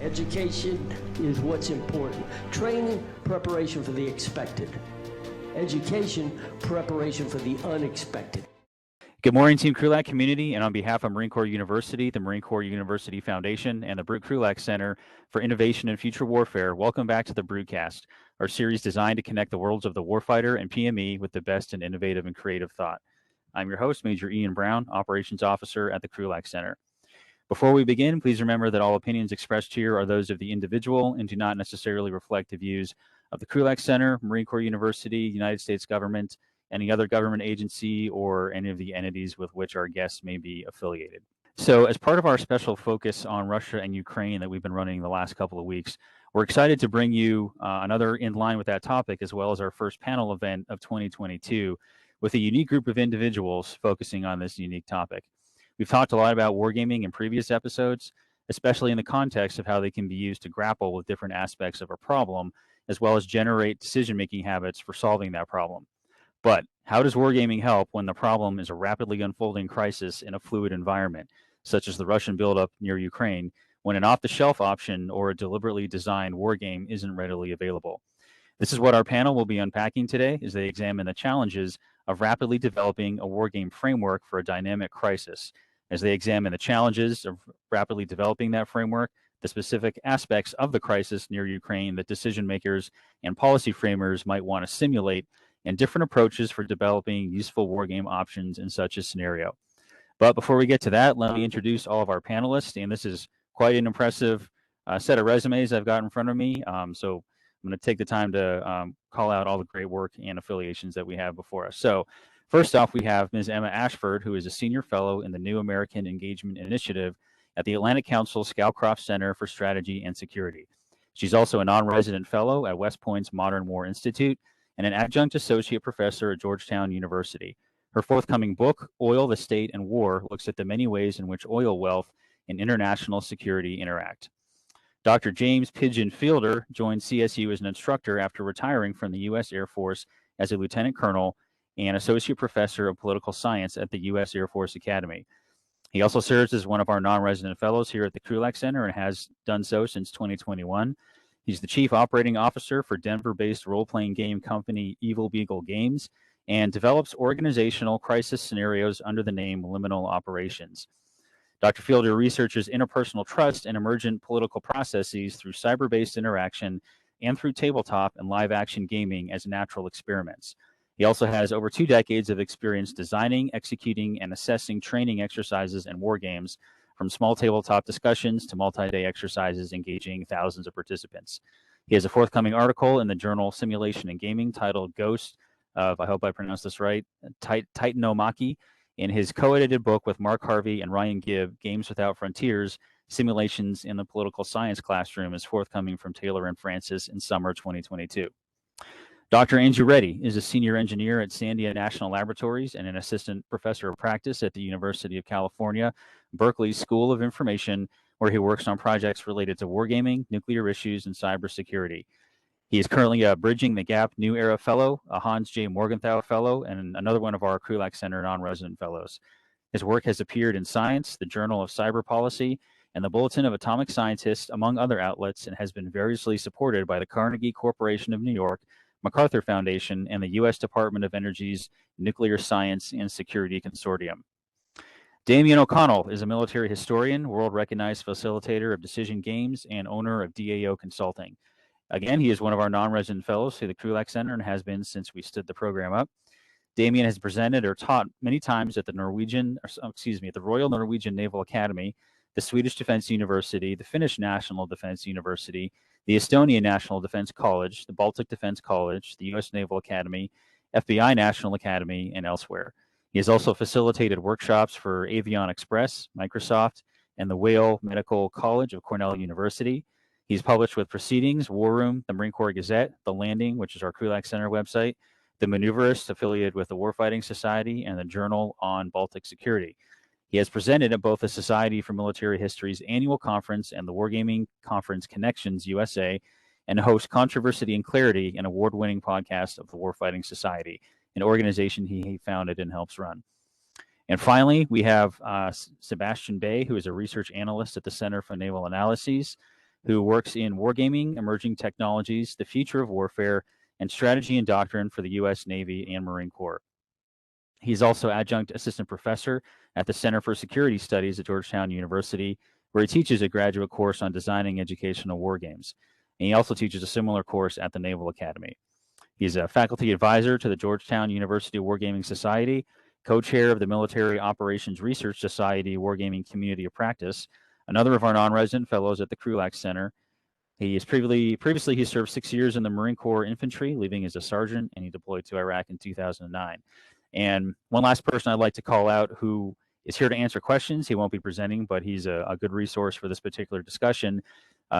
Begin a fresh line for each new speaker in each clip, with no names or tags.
Education is what's important. Training, preparation for the expected. Education, preparation for the unexpected.
Good morning, Team Krulak community, and on behalf of Marine Corps University, the Marine Corps University Foundation, and the Krulak Center for Innovation and Future Warfare, welcome back to the Broadcast, our series designed to connect the worlds of the warfighter and PME with the best in innovative and creative thought. I'm your host, Major Ian Brown, Operations Officer at the Krulak Center. Before we begin, please remember that all opinions expressed here are those of the individual and do not necessarily reflect the views of the Krulak Center, Marine Corps University, United States government, any other government agency, or any of the entities with which our guests may be affiliated. So as part of our special focus on Russia and Ukraine that we've been running the last couple of weeks, we're excited to bring you another in line with that topic, as well as our first panel event of 2022 with a unique group of individuals focusing on this unique topic. We've talked a lot about wargaming in previous episodes, especially in the context of how they can be used to grapple with different aspects of a problem, as well as generate decision-making habits for solving that problem. But how does wargaming help when the problem is a rapidly unfolding crisis in a fluid environment, such as the Russian buildup near Ukraine, when an off-the-shelf option or a deliberately designed wargame isn't readily available? This is what our panel will be unpacking today as they examine the challenges of rapidly developing a wargame framework for a dynamic crisis, as they examine the challenges of rapidly developing that framework, the specific aspects of the crisis near Ukraine that decision makers and policy framers might want to simulate, and different approaches for developing useful wargame options in such a scenario. But before we get to that, let me introduce all of our panelists, and this is quite an impressive set of resumes I've got in front of me. So I'm going to take the time to call out all the great work and affiliations that we have before us. So first off, we have Ms. Emma Ashford, who is a senior fellow in the New American Engagement Initiative at the Atlantic Council Scowcroft Center for Strategy and Security. She's also a non-resident fellow at West Point's Modern War Institute and an adjunct associate professor at Georgetown University. Her forthcoming book, Oil, the State, and War, looks at the many ways in which oil wealth and international security interact. Dr. James Pigeon Fielder joined CSU as an instructor after retiring from the U.S. Air Force as a lieutenant colonel and associate professor of political science at the U.S. Air Force Academy. He also serves as one of our non-resident fellows here at the Krulak Center and has done so since 2021. He's the chief operating officer for Denver-based role-playing game company Evil Beagle Games and develops organizational crisis scenarios under the name Liminal Operations. Dr. Fielder researches interpersonal trust and emergent political processes through cyber-based interaction and through tabletop and live-action gaming as natural experiments. He also has over 2 decades of experience designing, executing, and assessing training exercises and war games, from small tabletop discussions to multi-day exercises engaging thousands of participants. He has a forthcoming article in the journal Simulation and Gaming titled Ghost of, I hope I pronounced this right, Titanomachy, in his co-edited book with Mark Harvey and Ryan Gibb, Games Without Frontiers, Simulations in the Political Science Classroom, is forthcoming from Taylor and Francis in summer 2022. Dr. Andrew Reddy is a senior engineer at Sandia National Laboratories and an assistant professor of practice at the University of California, Berkeley School of Information, where he works on projects related to wargaming, nuclear issues, and cybersecurity. He is currently a Bridging the Gap New Era Fellow, a Hans J. Morgenthau Fellow, and another one of our Krulak Center non-resident fellows. His work has appeared in Science, the Journal of Cyber Policy, and the Bulletin of Atomic Scientists, among other outlets, and has been variously supported by the Carnegie Corporation of New York, MacArthur Foundation, and the U.S. Department of Energy's Nuclear Science and Security Consortium. Damien O'Connell is a military historian, world-recognized facilitator of decision games, and owner of DAO Consulting. Again, he is one of our non-resident fellows through the Krulak Center and has been since we stood the program up. Damien has presented or taught many times at the Royal Norwegian Naval Academy, the Swedish Defense University, the Finnish National Defense University, the Estonian National Defense College, the Baltic Defense College, the U.S. Naval Academy, FBI National Academy, and elsewhere. He has also facilitated workshops for Avion Express, Microsoft, and the Whale Medical College of Cornell University. He's published with Proceedings, War Room, the Marine Corps Gazette, The Landing, which is our Krulak Center website, The Maneuverist, affiliated with the Warfighting Society, and the Journal on Baltic Security. He has presented at both the Society for Military History's annual conference and the Wargaming Conference Connections USA, and hosts Controversy and Clarity, an award-winning podcast of the Warfighting Society, an organization he founded and helps run. And finally, we have Sebastian Bay, who is a research analyst at the Center for Naval Analyses. who works in wargaming, emerging technologies, the future of warfare, and strategy and doctrine for the U.S. Navy and Marine Corps. He's also adjunct assistant professor at the Center for Security Studies at Georgetown University, where he teaches a graduate course on designing educational war games. And he also teaches a similar course at the Naval Academy. He's a faculty advisor to the Georgetown University Wargaming Society, co-chair of the Military Operations Research Society Wargaming Community of Practice, another of our non-resident fellows at the Krulak Center. He is previously he served 6 years in the Marine Corps Infantry, leaving as a sergeant, and he deployed to Iraq in 2009. And one last person I'd like to call out who is here to answer questions. He won't be presenting, but he's a good resource for this particular discussion,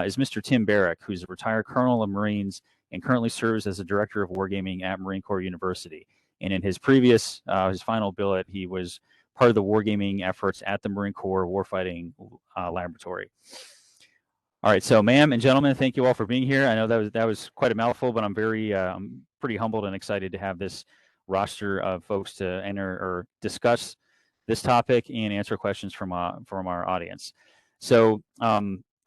is Mr. Tim Barrick, who's a retired colonel of Marines and currently serves as the director of wargaming at Marine Corps University. And in his previous, his final billet, he was part of the wargaming efforts at the Marine Corps Warfighting Laboratory. All right, so ma'am and gentlemen, thank you all for being here. I know that was quite a mouthful, but I'm pretty humbled and excited to have this roster of folks to enter or discuss this topic and answer questions from our audience. So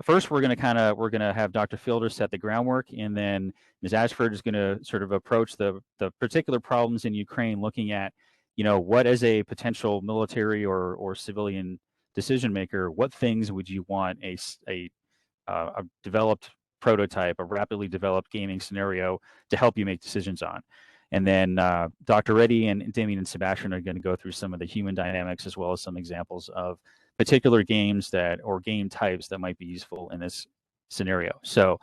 first, we're going to have Dr. Fielder set the groundwork, and then Ms. Ashford is going to sort of approach the particular problems in Ukraine, looking at, what as a potential military or civilian decision maker, what things would you want a developed prototype, a rapidly developed gaming scenario to help you make decisions on. And then Dr. Reddy and Damien and Sebastian are going to go through some of the human dynamics as well as some examples of particular games or game types that might be useful in this scenario. So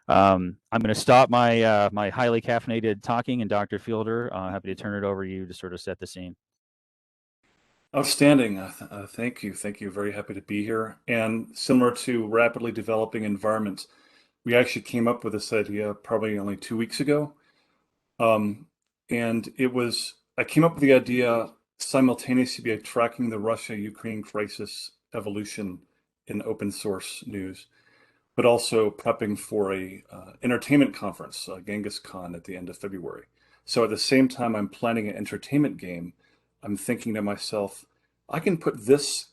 I'm going to stop my my highly caffeinated talking, and Dr. Fielder, happy to turn it over to you to sort of set the scene.
Outstanding. Thank you. Thank you. Very happy to be here. And similar to rapidly developing environments, we actually came up with this idea probably only 2 weeks ago. And I came up with the idea simultaneously by tracking the Russia-Ukraine crisis evolution in open source news, but also prepping for a entertainment conference, Genghis Khan, at the end of February. So at the same time I'm planning an entertainment game, I'm thinking to myself, I can put this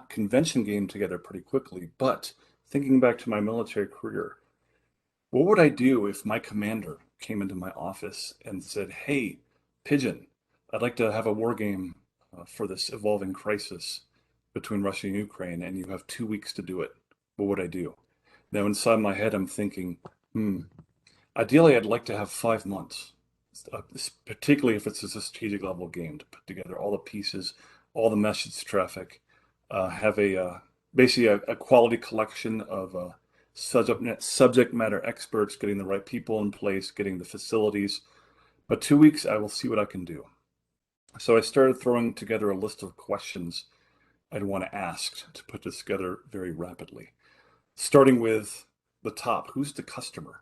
convention game together pretty quickly, but thinking back to my military career, what would I do if my commander came into my office and said, hey, Pigeon, I'd like to have a war game for this evolving crisis between Russia and Ukraine, and you have 2 weeks to do it. What would I do? Now, inside my head, I'm thinking, ideally, I'd like to have 5 months, particularly if it's a strategic level game, to put together all the pieces, all the message traffic, have basically a quality collection of subject matter experts, getting the right people in place, getting the facilities. But 2 weeks, I will see what I can do. So I started throwing together a list of questions I'd want to ask to put this together very rapidly. Starting with the top, who's the customer?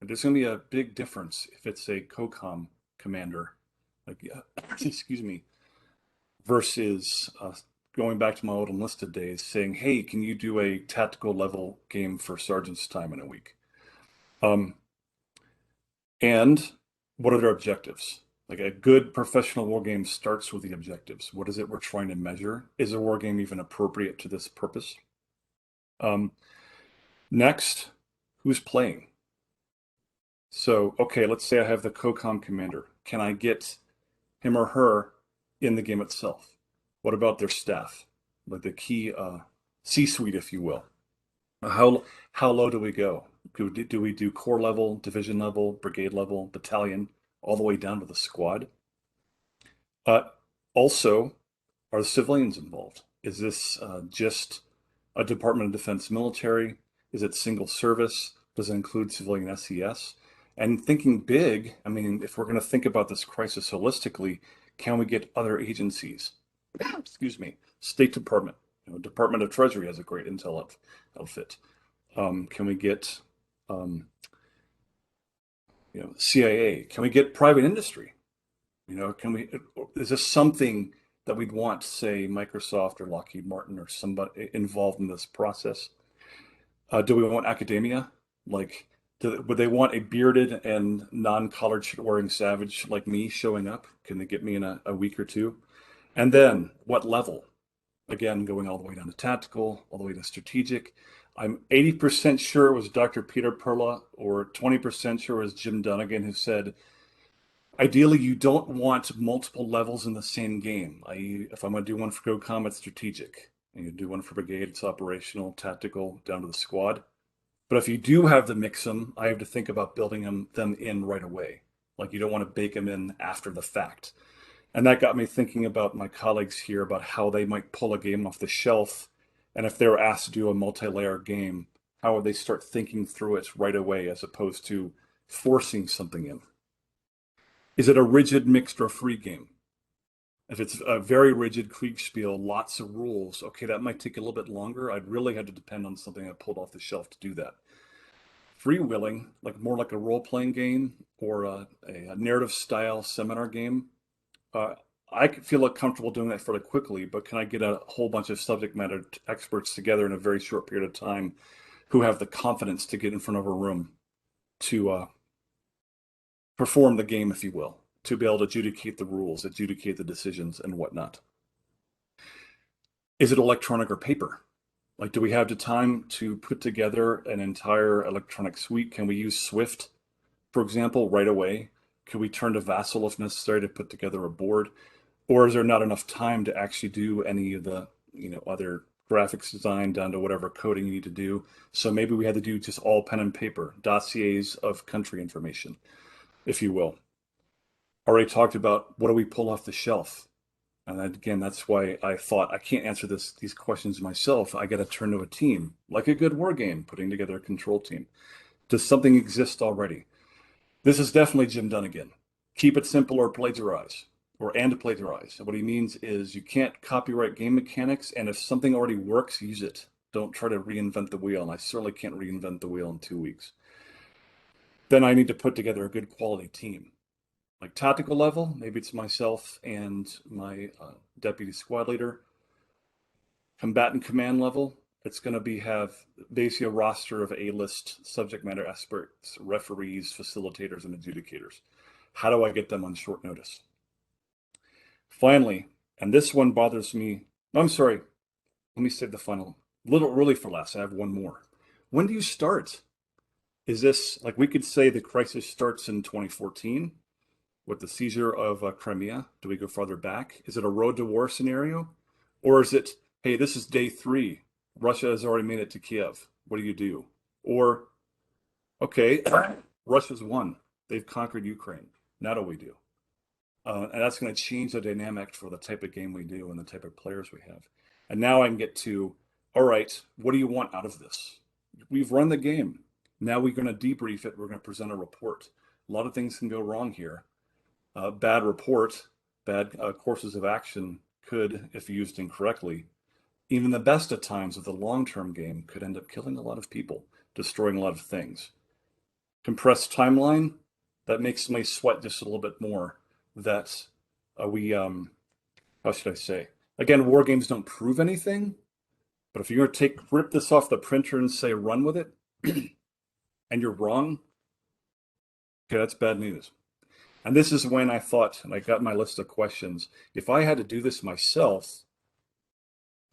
And there's going to be a big difference if it's a COCOM commander, excuse me, versus going back to my old enlisted days, saying, hey, can you do a tactical level game for sergeant's time in a week? And what are their objectives? Like a good professional war game starts with the objectives. What is it we're trying to measure? Is a war game even appropriate to this purpose? Next, who's playing? So, okay, let's say I have the COCOM commander. Can I get him or her in the game itself? What about their staff, like the key C-suite, if you will? How low do we go? Do we do corps level, division level, brigade level, battalion, all the way down to the squad? Also, are the civilians involved? Is this just a Department of Defense military? Is it single service? Does it include civilian SES? And thinking big, I mean, if we're going to think about this crisis holistically, can we get other agencies? Excuse me, State Department, Department of Treasury has a great intel outfit. Can we get, CIA? Can we get private industry? Is this something that we'd want, say, Microsoft or Lockheed Martin or somebody involved in this process? Do we want academia? Like, would they want a bearded and non-collared shirt wearing savage like me showing up? Can they get me in a week or two? And then what level? Again, going all the way down to tactical, all the way to strategic. I'm 80% sure it was Dr. Peter Perla or 20% sure it was Jim Dunnigan who said, ideally, you don't want multiple levels in the same game. If I'm going to do one for GoCom, it's strategic. And you do one for brigade, it's operational, tactical, down to the squad. But if you do have to mix them, I have to think about building them in right away. Like you don't want to bake them in after the fact. And that got me thinking about my colleagues here about how they might pull a game off the shelf. And if they were asked to do a multi-layer game, how would they start thinking through it right away as opposed to forcing something in? Is it a rigid, mixed, or free game? If it's a very rigid Kriegspiel, lots of rules, okay, that might take a little bit longer. I'd really have to depend on something I pulled off the shelf to do that. Freewheeling, more like a role-playing game or a narrative style seminar game, I feel comfortable doing that fairly quickly, but can I get a whole bunch of subject matter experts together in a very short period of time who have the confidence to get in front of a room to perform the game, if you will, to be able to adjudicate the rules, adjudicate the decisions and whatnot? Is it electronic or paper? Like, do we have the time to put together an entire electronic suite? Can we use Swift, for example, right away? Could we turn to Vassal if necessary to put together a board? Or is there not enough time to actually do any of the, other graphics design down to whatever coding you need to do? So maybe we had to do just all pen and paper, dossiers of country information, if you will. Already talked about what do we pull off the shelf? And again, that's why I thought I can't answer these questions myself. I got to turn to a team, like a good war game, putting together a control team. Does something exist already? This is definitely Jim Dunnigan. Keep it simple or plagiarize, and plagiarize. And what he means is you can't copyright game mechanics, and if something already works, use it. Don't try to reinvent the wheel, and I certainly can't reinvent the wheel in 2 weeks. Then I need to put together a good quality team. Like tactical level, maybe it's myself and my deputy squad leader. Combatant command level, it's going to have basically a roster of A-list subject matter experts, referees, facilitators, and adjudicators. How do I get them on short notice? Finally, and this one bothers me. I'm sorry, let me save the final. Really for last, I have one more. When do you start? Is this, like we could say the crisis starts in 2014 with the seizure of Crimea? Do we go farther back? Is it a road to war scenario? Or is it, hey, this is day 3. Russia has already made it to Kiev. What do you do? Or, okay, Russia's won. They've conquered Ukraine. Now what do we do? And that's going to change the dynamic for the type of game we do and the type of players we have. And now I can get to, all right, what do you want out of this? We've run the game. Now we're going to debrief it. We're going to present a report. A lot of things can go wrong here. Bad report, bad courses of action could, if used incorrectly, even the best of times of the long-term game could end up killing a lot of people, destroying a lot of things. Compressed timeline, that makes me sweat just a little bit more that how should I say? Again, war games don't prove anything, but if you're going to rip this off the printer and say run with it, and you're wrong, okay, that's bad news. And this is when I thought, and I got my list of questions, if I had to do this myself,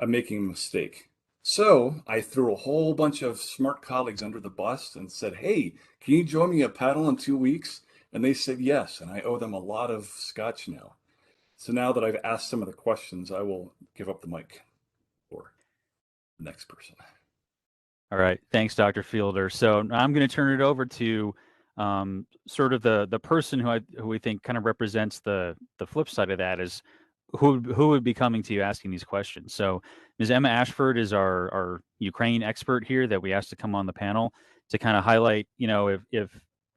I'm making a mistake. So I threw a whole bunch of smart colleagues under the bus and said, hey, can you join me a paddle in 2 weeks? And they said yes, and I owe them a lot of scotch now. So now that I've asked some of the questions, I will give up the mic for the next person.
All right, thanks, Dr. Fielder. So I'm going to turn it over to sort of the person who we think kind of represents the flip side of that is who would be coming to you asking these questions. So Ms. Emma Ashford is our Ukraine expert here that we asked to come on the panel to kind of highlight, if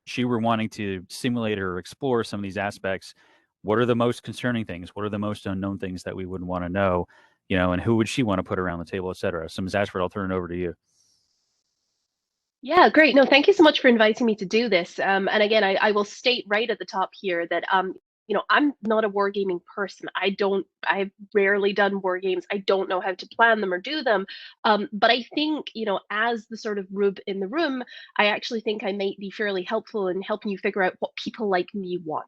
she were wanting to simulate or explore some of these aspects, what are the most concerning things? What are the most unknown things that we would want to know? And who would she want to put around the table, et cetera? So Ms. Ashford, I'll turn it over to you.
Yeah, great. No, thank you so much for inviting me to do this. And again, I will state right at the top here that I'm not a wargaming person. I've rarely done war games. I don't know how to plan them or do them. But I think, as the sort of rube in the room, I actually think I might be fairly helpful in helping you figure out what people like me want,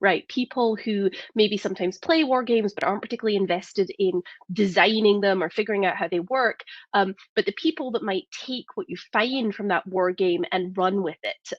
right? People who maybe sometimes play war games but aren't particularly invested in designing them or figuring out how they work. But the people that might take what you find from that war game and run with it.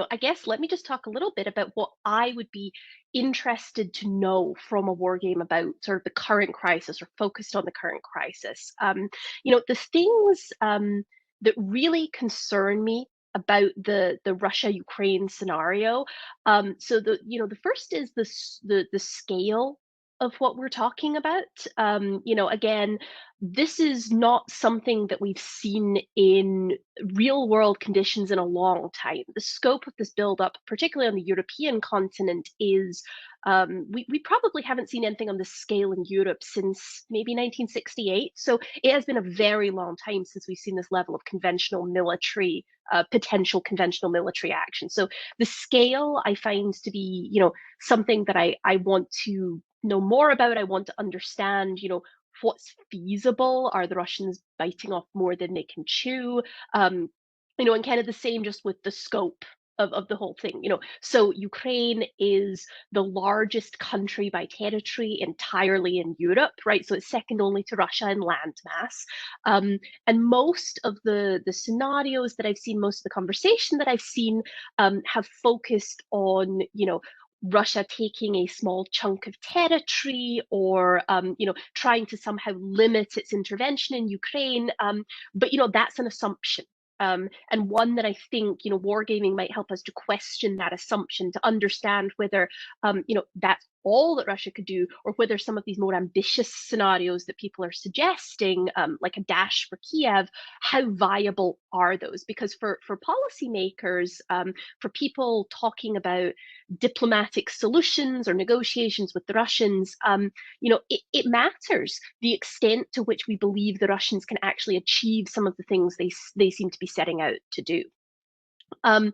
I guess let me just talk a little bit about what I would be interested to know from a war game about sort of the current crisis or focused on the current crisis. The things that really concern me about the Russia-Ukraine scenario. The first is the scale of what we're talking about. Again, this is not something that we've seen in real world conditions in a long time. The scope of this buildup, particularly on the European continent, is we probably haven't seen anything on this scale in Europe since maybe 1968. So it has been a very long time since we've seen this level of potential conventional military action. So the scale I find to be, something that I want to know more about. I want to understand, what's feasible. Are the Russians biting off more than they can chew? And kind of the same just with the scope of the whole thing. So Ukraine is the largest country by territory entirely in Europe, right? So it's second only to Russia in landmass. And most of the scenarios that I've seen, most of the conversation that I've seen, have focused on, Russia taking a small chunk of territory or, trying to somehow limit its intervention in Ukraine. But, that's an assumption. And one that I think, wargaming might help us to question that assumption, to understand whether, that's all that Russia could do, or whether some of these more ambitious scenarios that people are suggesting, like a dash for Kiev, how viable are those? Because for policymakers, for people talking about diplomatic solutions or negotiations with the Russians, it matters the extent to which we believe the Russians can actually achieve some of the things they seem to be setting out to do. I'm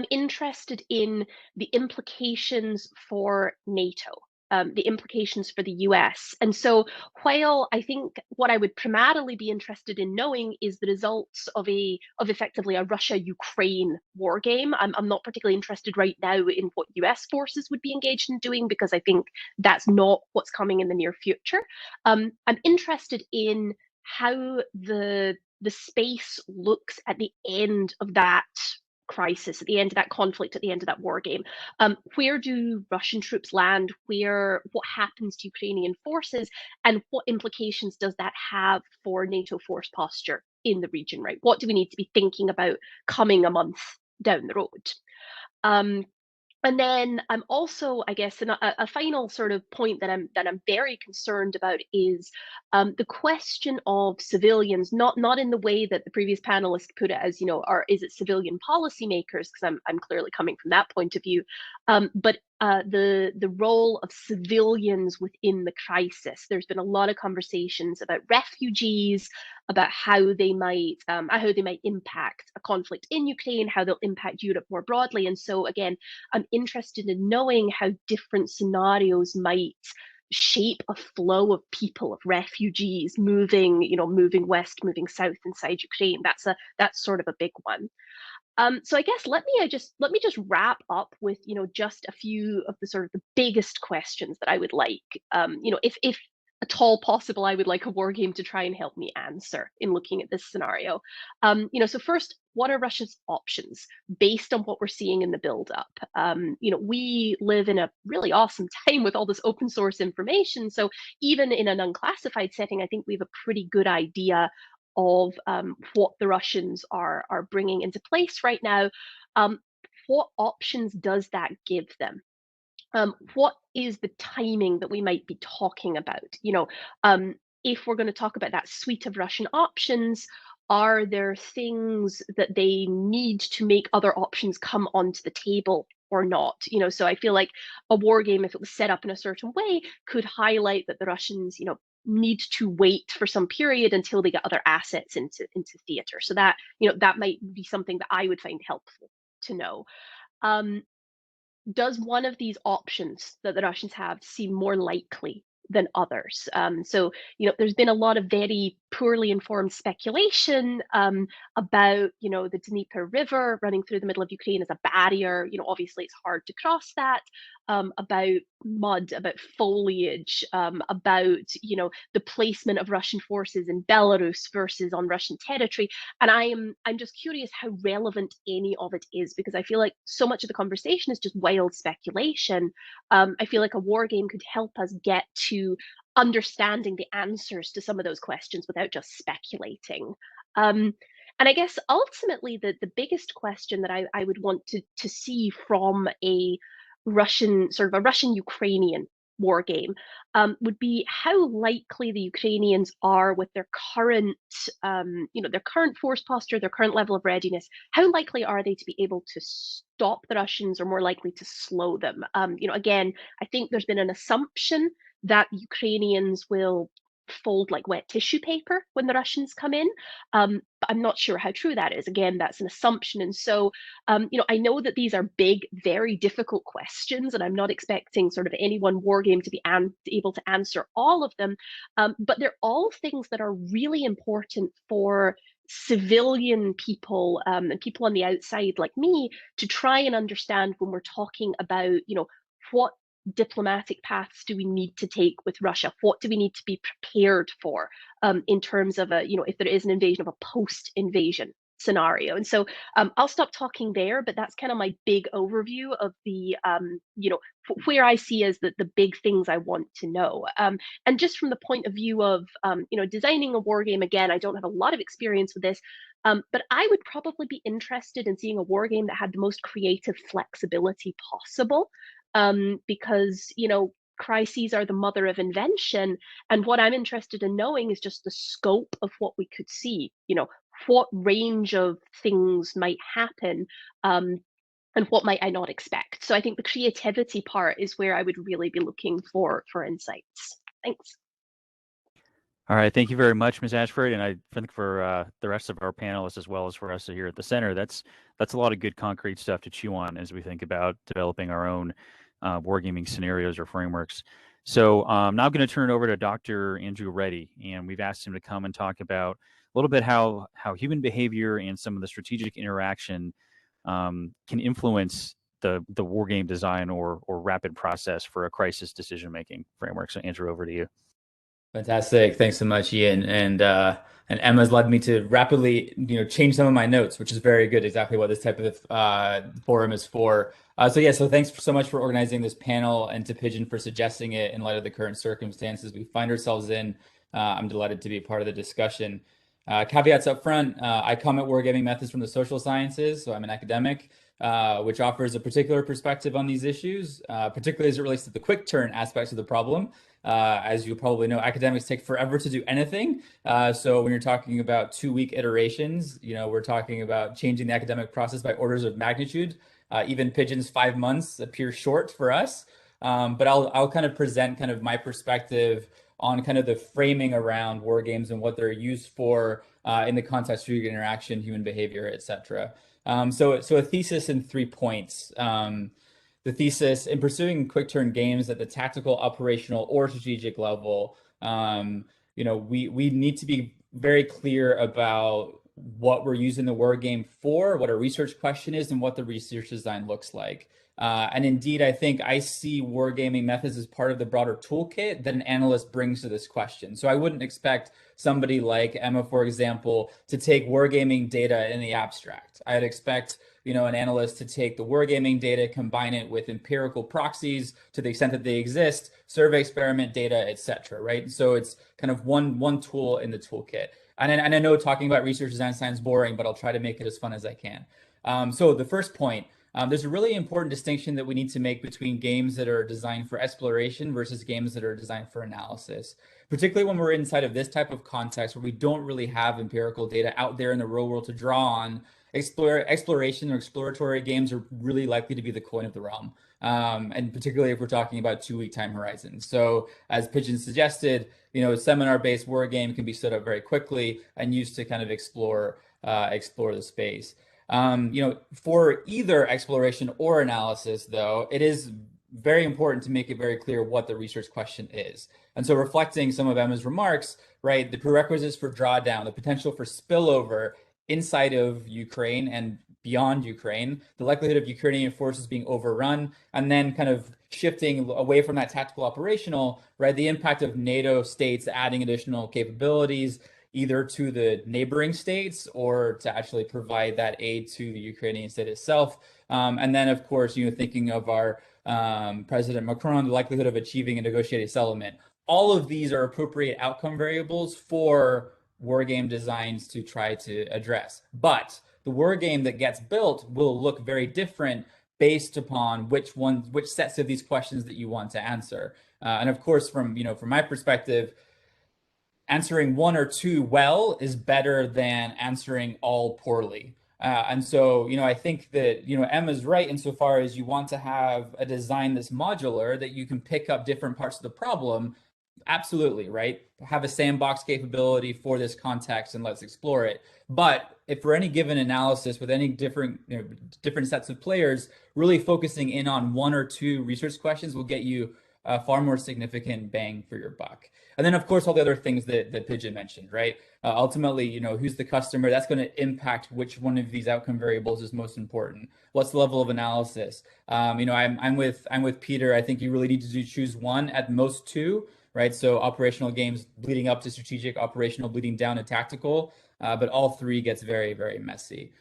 interested in the implications for NATO, the implications for the US. And so while I think what I would primarily be interested in knowing is the results of effectively a Russia-Ukraine war game, I'm not particularly interested right now in what US forces would be engaged in doing, because I think that's not what's coming in the near future. I'm interested in how the space looks at the end of that crisis, at the end of that conflict, at the end of that war game. Where do Russian troops land? What happens to Ukrainian forces? And what implications does that have for NATO force posture in the region, right? What do we need to be thinking about coming a month down the road? And then I'm also, I guess, a final sort of point that I'm very concerned about is the question of civilians, not in the way that the previous panelist put it as, is it civilian policymakers? Because I'm clearly coming from that point of view, but the role of civilians within the crisis. There's been a lot of conversations about refugees, about how they might impact a conflict in Ukraine, how they'll impact Europe more broadly. And so again, I'm interested in knowing how different scenarios might shape a flow of people, of refugees moving west, moving south inside Ukraine. That's sort of a big one. So I guess let me just wrap up with just a few of the sort of the biggest questions that I would like, if at all possible, I would like a war game to try and help me answer in looking at this scenario. So first, what are Russia's options based on what we're seeing in the buildup? We live in a really awesome time with all this open source information. So even in an unclassified setting, I think we have a pretty good idea of what the Russians are bringing into place right now. What options does that give them? What is the timing that we might be talking about? If we're going to talk about that suite of Russian options, are there things that they need to make other options come onto the table or not? So I feel like a war game, if it was set up in a certain way, could highlight that the Russians, need to wait for some period until they get other assets into theater. So that, that might be something that I would find helpful to know. does one of these options that the Russians have seem more likely than others? So, there's been a lot of very poorly informed speculation about, the Dnieper River running through the middle of Ukraine as a barrier. Obviously it's hard to cross that. About mud, about foliage, about, the placement of Russian forces in Belarus versus on Russian territory. And I'm just curious how relevant any of it is, because I feel like so much of the conversation is just wild speculation. I feel like a war game could help us get to understanding the answers to some of those questions without just speculating. And I guess ultimately the biggest question that I would want to see from a Russian Ukrainian war game would be how likely the Ukrainians are with their current their current force posture, their current level of readiness. How likely are they to be able to stop the Russians, or more likely to slow them? Again, I think there's been an assumption that Ukrainians will fold like wet tissue paper when the Russians come in. But I'm not sure how true that is. Again, that's an assumption. And so, I know that these are big, very difficult questions, and I'm not expecting sort of any one war game to be able to answer all of them. But they're all things that are really important for civilian people and people on the outside like me to try and understand when we're talking about, what diplomatic paths do we need to take with Russia? What do we need to be prepared for in terms of if there is an invasion, of a post-invasion scenario? And so I'll stop talking there, but that's kind of my big overview of the, where I see as the big things I want to know. And just from the point of view of, designing a war game, again, I don't have a lot of experience with this, but I would probably be interested in seeing a war game that had the most creative flexibility possible, because crises are the mother of invention, and what I'm interested in knowing is just the scope of what we could see. What range of things might happen, and what might I not expect. So I think the creativity part is where I would really be looking for insights. Thanks.
All right, thank you very much, Ms. Ashford, and I think for the rest of our panelists, as well as for us here at the center, that's a lot of good concrete stuff to chew on as we think about developing our own wargaming scenarios or frameworks. So now I'm going to turn it over to Dr. Andrew Reddy, and we've asked him to come and talk about a little bit how human behavior and some of the strategic interaction can influence the wargame design or rapid process for a crisis decision-making framework. So Andrew, over to you.
Fantastic. Thanks so much, Ian. And Emma's led me to rapidly, change some of my notes, which is very good. Exactly what this type of forum is for. So thanks so much for organizing this panel, and to Pigeon for suggesting it in light of the current circumstances we find ourselves in. I'm delighted to be a part of the discussion. Caveats up front, I come at wargaming methods from the social sciences, so I'm an academic, which offers a particular perspective on these issues, particularly as it relates to the quick turn aspects of the problem. As you probably know, academics take forever to do anything. So when you're talking about 2-week iterations, we're talking about changing the academic process by orders of magnitude. Even Pigeon's 5 months appear short for us. But I'll kind of present kind of my perspective on kind of the framing around war games and what they're used for in the context of interaction, human behavior, etc. So a thesis in 3 points. The thesis: in pursuing quick turn games at the tactical, operational, or strategic level, we need to be very clear about what we're using the war game for, what our research question is, and what the research design looks like. And indeed, I think I see wargaming methods as part of the broader toolkit that an analyst brings to this question. So I wouldn't expect somebody like Emma, for example, to take wargaming data in the abstract. I'd expect an analyst to take the wargaming data, combine it with empirical proxies to the extent that they exist, survey experiment data, etc. Right? So it's kind of one tool in the toolkit. And I know talking about research design sounds boring, but I'll try to make it as fun as I can. So the first point, there's a really important distinction that we need to make between games that are designed for exploration versus games that are designed for analysis, particularly when we're inside of this type of context where we don't really have empirical data out there in the real world to draw on. Exploration or exploratory games are really likely to be the coin of the realm, and particularly if we're talking about 2-week time horizons. So as Pigeon suggested, a seminar-based war game can be stood up very quickly and used to kind of explore the space. For either exploration or analysis, though, it is very important to make it very clear what the research question is. And so reflecting some of Emma's remarks, right, the prerequisites for drawdown, the potential for spillover inside of Ukraine and beyond Ukraine, the likelihood of Ukrainian forces being overrun, and then kind of shifting away from that tactical operational, right, the impact of NATO states adding additional capabilities, either to the neighboring states or to actually provide that aid to the Ukrainian state itself. And then, of course, thinking of our President Macron, the likelihood of achieving a negotiated settlement. All of these are appropriate outcome variables for wargame designs to try to address. But the wargame that gets built will look very different based upon which sets of these questions that you want to answer. And of course, from my perspective, answering one or two well is better than answering all poorly. And so, I think that, Emma's right insofar as you want to have a design that's modular, that you can pick up different parts of the problem. Absolutely, right? Have a sandbox capability for this context and let's explore it. But if for any given analysis with any different sets of players, really focusing in on one or two research questions will get you a far more significant bang for your buck. And then, of course, all the other things that Pigeon mentioned, right? Ultimately, who's the customer? That's going to impact which one of these outcome variables is most important. What's the level of analysis? I'm with Peter. I think you really need to choose one, at most two, right? So operational games bleeding up to strategic, operational bleeding down to tactical, but all three gets very, very messy.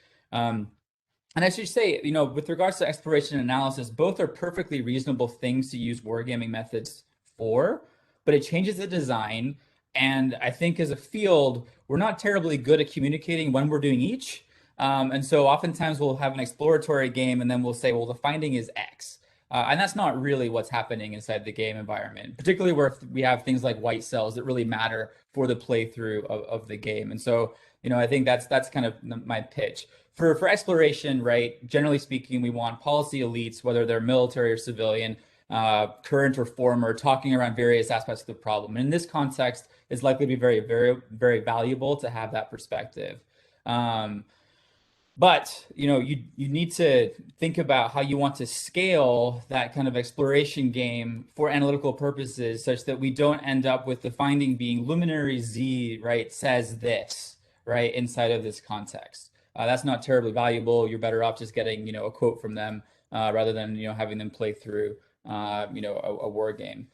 And I should say, with regards to exploration and analysis, both are perfectly reasonable things to use wargaming methods for, but it changes the design. And I think as a field, we're not terribly good at communicating when we're doing each. And so oftentimes we'll have an exploratory game and then we'll say, well, the finding is X. And that's not really what's happening inside the game environment, particularly where we have things like white cells that really matter for the playthrough of the game. And so, I think that's kind of my pitch. For exploration, right, generally speaking, we want policy elites, whether they're military or civilian, current or former, talking around various aspects of the problem. And in this context, it's likely to be very, very, very valuable to have that perspective. But you need to think about how you want to scale that kind of exploration game for analytical purposes, such that we don't end up with the finding being luminary Z, right, says this, right, inside of this context. That's not terribly valuable. You're better off just getting a quote from them rather than having them play through a war game.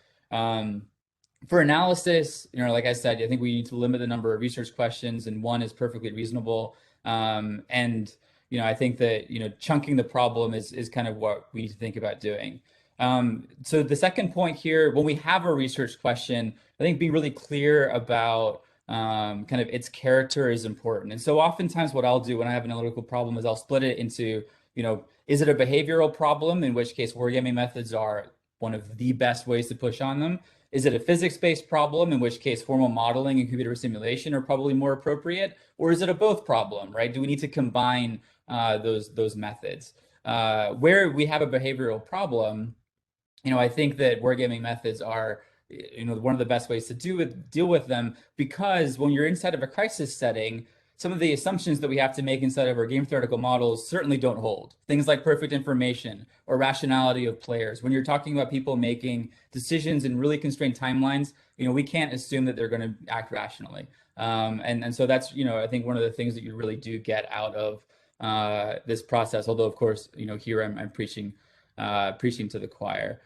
For analysis, like I said, I think we need to limit the number of research questions, and one is perfectly reasonable. And I think that chunking the problem is kind of what we need to think about doing. So the second point here, when we have a research question, I think being really clear about kind of its character is important. And so oftentimes what I'll do when I have an analytical problem is I'll split it into, is it a behavioral problem, in which case wargaming methods are one of the best ways to push on them? Is it a physics-based problem, in which case formal modeling and computer simulation are probably more appropriate? Or is it a both problem, right? Do we need to combine those methods? Where we have a behavioral problem, I think that wargaming methods are one of the best ways to deal with them, because when you're inside of a crisis setting, some of the assumptions that we have to make inside of our game theoretical models certainly don't hold. Things like perfect information or rationality of players. When you're talking about people making decisions in really constrained timelines, we can't assume that they're going to act rationally. And so that's, I think one of the things that you really do get out of this process. Although, of course, here I'm preaching to the choir.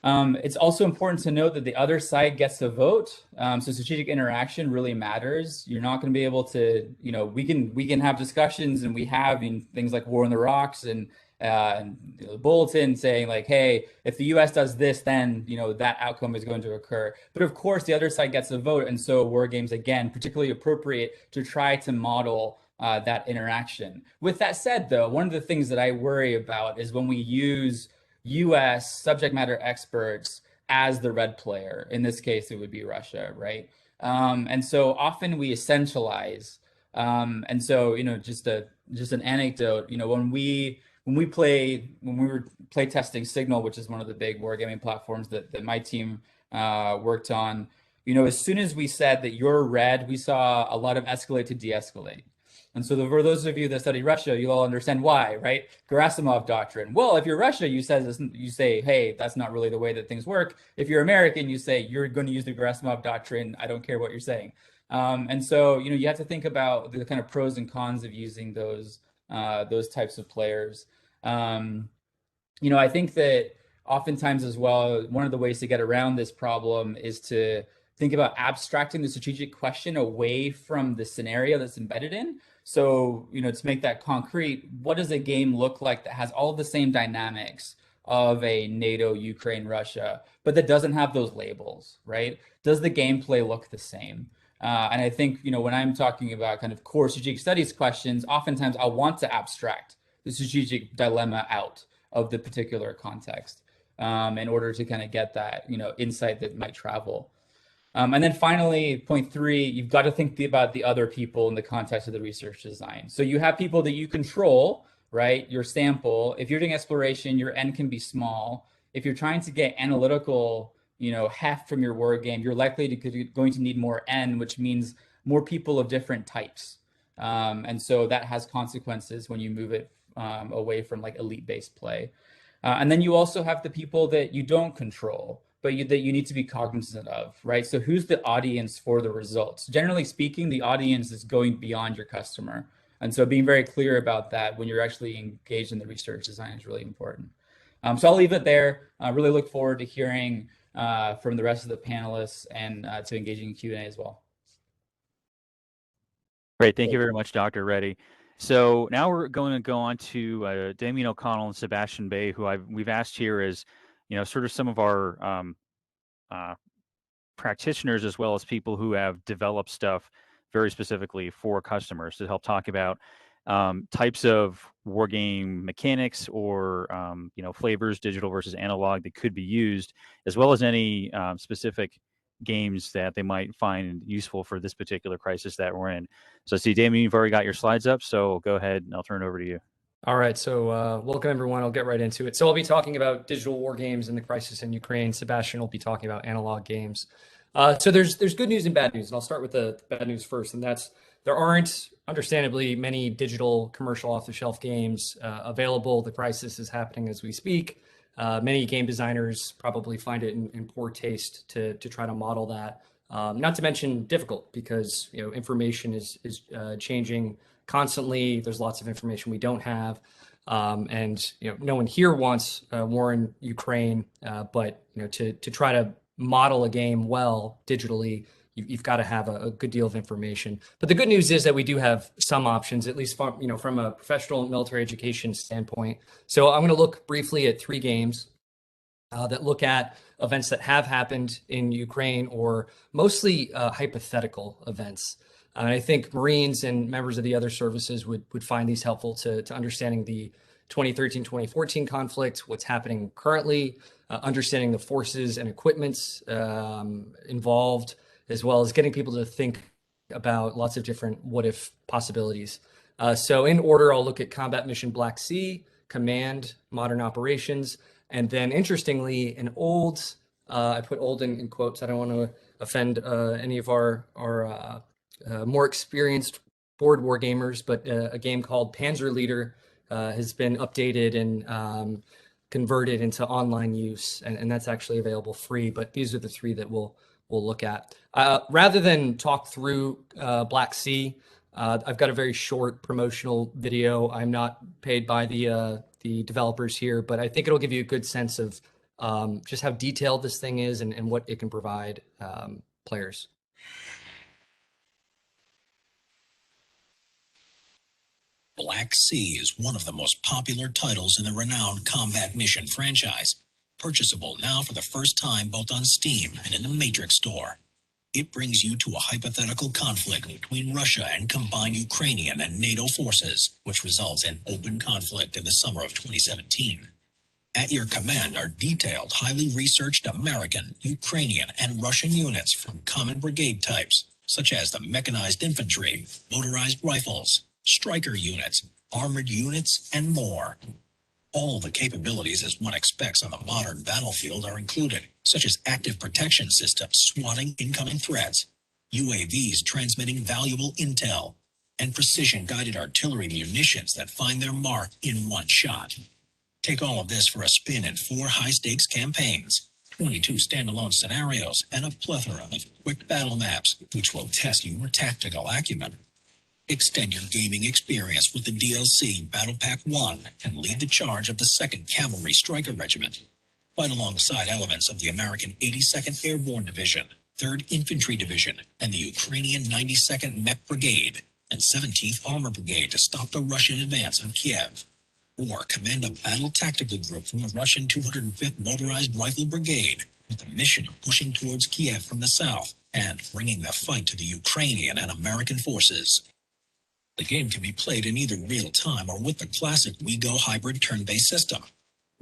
It's also important to note that the other side gets to vote. So strategic interaction really matters. You're not going to be able to, we can have discussions, and we have things like War on the Rocks and the bulletin saying like, hey, if the US does this, then, that outcome is going to occur. But of course, the other side gets a vote. And so war games, again, particularly appropriate to try to model that interaction. With that said, though, one of the things that I worry about is when we use US subject matter experts as the red player. In this case, it would be Russia, right? And so often we essentialize. And so, just an anecdote, when we were play testing Signal, which is one of the big wargaming platforms that my team worked on, as soon as we said that you're red, we saw a lot of escalate to de-escalate. And so for those of you that study Russia, you'll all understand why, right? Gerasimov doctrine. Well, if you're Russia, you say, hey, that's not really the way that things work. If you're American, you say, you're going to use the Gerasimov doctrine. I don't care what you're saying. And so, you have to think about the kind of pros and cons of using those types of players. I think that oftentimes as well, one of the ways to get around this problem is to think about abstracting the strategic question away from the scenario that's embedded in. So, to make that concrete, what does a game look like that has all the same dynamics of a NATO, Ukraine, Russia, but that doesn't have those labels, right? Does the gameplay look the same? And I think, when I'm talking about kind of core strategic studies questions, oftentimes I'll want to abstract the strategic dilemma out of the particular context in order to kind of get that, insight that might travel. And then finally, point 3, you've got to think about the other people in the context of the research design. So you have people that you control, right? Your sample. If you're doing exploration, your N can be small. If you're trying to get analytical, heft from your war game, you're likely going to need more N, which means more people of different types. And so that has consequences when you move it away from like elite-based play. And then you also have the people that you don't control, but that you need to be cognizant of, right? So who's the audience for the results? Generally speaking, the audience is going beyond your customer. And so being very clear about that when you're actually engaged in the research design is really important. So I'll leave it there. I really look forward to hearing from the rest of the panelists and to engaging in Q&A as well.
Great. Thank you very much, Dr. Reddy. So now we're going to go on to Damien O'Connell and Sebastian Bay, who we've asked here as, sort of some of our practitioners, as well as people who have developed stuff very specifically for customers, to help talk about types of war game mechanics or flavors, digital versus analog, that could be used, as well as any specific games that they might find useful for this particular crisis that we're in. So I see, Damien, you've already got your slides up, so go ahead and I'll turn it over to you.
All right, so welcome everyone. I'll get right into it. So I'll be talking about digital war games and the crisis in Ukraine. Sebastian will be talking about analog games. So there's good news and bad news, and I'll start with the bad news first, and that's there aren't, understandably, many digital commercial off-the-shelf games available. The crisis is happening as we speak. Many game designers probably find it in poor taste to try to model that. Not to mention difficult, because information is changing constantly. There's lots of information we don't have, and no one here wants war in Ukraine. But to try to model a game well digitally, you've got to have a good deal of information. But the good news is that we do have some options, at least from a professional military education standpoint. So I'm going to look briefly at 3 games that look at events that have happened in Ukraine, or mostly hypothetical events. I think Marines and members of the other services would find these helpful to understanding the 2013-2014 conflict, what's happening currently, understanding the forces and equipments involved, as well as getting people to think about lots of different what-if possibilities. So in order, I'll look at Combat Mission Black Sea, Command, Modern Operations, and then interestingly, an old, I put old in quotes, I don't want to offend any of our more experienced board war gamers, but a game called Panzer Leader has been updated and converted into online use, and that's actually available free. But these are the 3 that we'll look at. Rather than talk through Black Sea, I've got a very short promotional video. I'm not paid by the developers here, but I think it'll give you a good sense of just how detailed this thing is and what it can provide players.
Black Sea is one of the most popular titles in the renowned Combat Mission franchise, purchasable now for the first time both on Steam and in the Matrix store. It brings you to a hypothetical conflict between Russia and combined Ukrainian and NATO forces, which results in open conflict in the summer of 2017. At your command are detailed, highly researched American, Ukrainian, and Russian units from common brigade types, such as the mechanized infantry, motorized rifles, striker units, armored units, and more. All the capabilities as one expects on the modern battlefield are included, such as active protection systems swatting incoming threats, UAVs transmitting valuable intel, and precision-guided artillery munitions that find their mark in one shot. Take all of this for a spin in 4 high-stakes campaigns, 22 standalone scenarios, and a plethora of quick battle maps, which will test your tactical acumen. Extend your gaming experience with the DLC Battle Pack 1 and lead the charge of the 2nd Cavalry Striker Regiment. Fight alongside elements of the American 82nd Airborne Division, 3rd Infantry Division, and the Ukrainian 92nd Mech Brigade and 17th Armor Brigade to stop the Russian advance on Kiev. Or command a battle tactical group from the Russian 205th Motorized Rifle Brigade with the mission of pushing towards Kiev from the south and bringing the fight to the Ukrainian and American forces. The game can be played in either real time or with the classic WeGo hybrid turn-based system.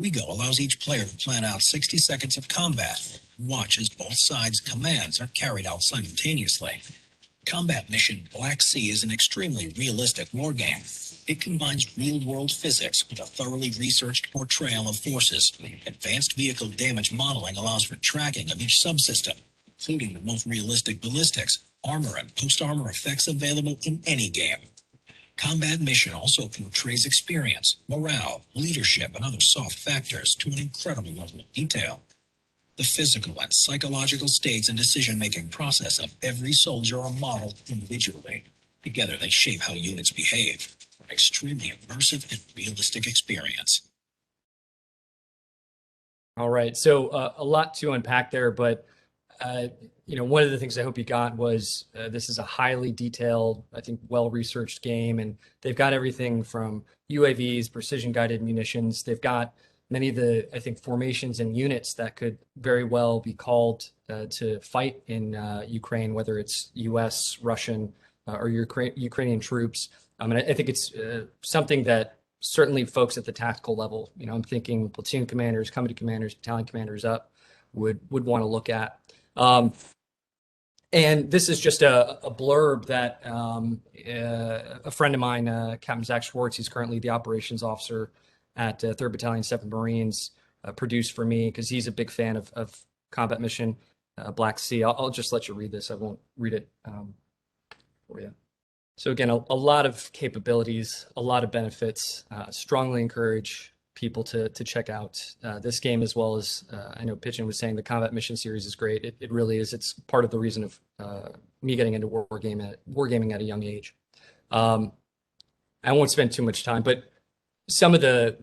WeGo allows each player to plan out 60 seconds of combat and watch as both sides' commands are carried out simultaneously. Combat Mission Black Sea is an extremely realistic wargame. It combines real-world physics with a thoroughly researched portrayal of forces. Advanced vehicle damage modeling allows for tracking of each subsystem, including the most realistic ballistics, armor, and post-armor effects available in any game. Combat Mission also portrays experience, morale, leadership, and other soft factors to an incredible level of detail. The physical and psychological states and decision-making process of every soldier are modeled individually. Together, they shape how units behave. An extremely immersive and realistic experience.
All right, so a lot to unpack there, but one of the things I hope you got was this is a highly detailed, I think, well-researched game, and they've got everything from UAVs, precision-guided munitions. They've got many of the, I think, formations and units that could very well be called to fight in Ukraine, whether it's U.S., Russian, or Ukrainian troops. And I think it's something that certainly folks at the tactical level, I'm thinking platoon commanders, company commanders, battalion commanders up, would want to look at. And this is just a blurb that a friend of mine, Captain Zach Schwartz, he's currently the operations officer at 3rd Battalion, 7th Marines, produced for me because he's a big fan of Combat Mission Black Sea. I'll just let you read this. I won't read it for you. So again, a lot of capabilities, a lot of benefits. Strongly encourage people to check out this game, as well as I know Pigeon was saying the Combat Mission series is great. It really is. It's part of the reason of me getting into wargaming at a young age. I won't spend too much time, but some of the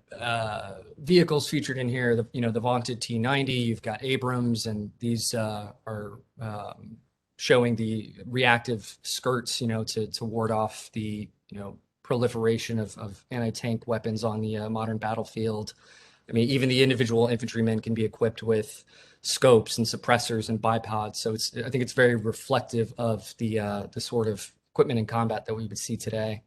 vehicles featured in here, the vaunted T-90, you've got Abrams, and these are showing the reactive skirts, to ward off the, proliferation of anti-tank weapons on the modern battlefield. I mean, even the individual infantrymen can be equipped with scopes and suppressors and bipods. So I think it's very reflective of the sort of equipment in combat that we would see today.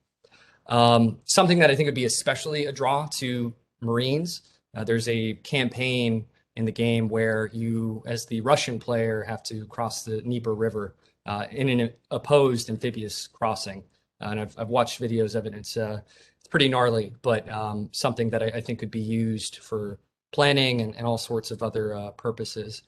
Something that I think would be especially a draw to Marines. There's a campaign in the game where you, as the Russian player, have to cross the Dnieper River in an opposed amphibious crossing. And I've watched videos of it. It's pretty gnarly, but something that I think could be used for planning and all sorts of other purposes.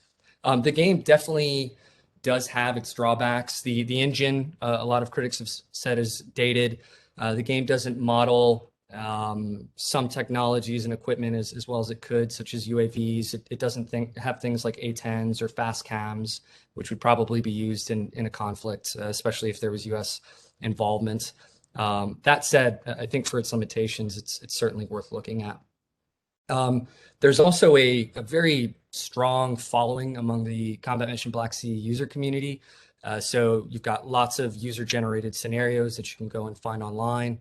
The game definitely does have its drawbacks. The engine, a lot of critics have said, is dated. The game doesn't model some technologies and equipment as well as it could, such as UAVs. It doesn't have things like A-10s or fast cams, which would probably be used in a conflict, especially if there was U.S. involvement. That said, I think for its limitations, it's certainly worth looking at. There's also a very strong following among the Combat Mission Black Sea user community. So you've got lots of user-generated scenarios that you can go and find online.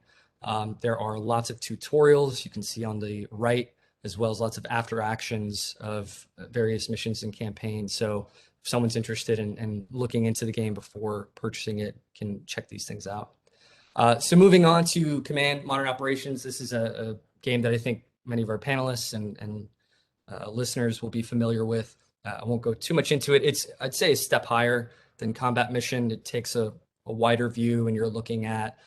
There are lots of tutorials you can see on the right, as well as lots of after actions of various missions and campaigns. So if someone's interested in looking into the game before purchasing it, can check these things out. So moving on to Command Modern Operations, this is a game that I think many of our panelists and listeners will be familiar with. I won't go too much into it. I'd say, a step higher than Combat Mission. It takes a wider view, and you're looking at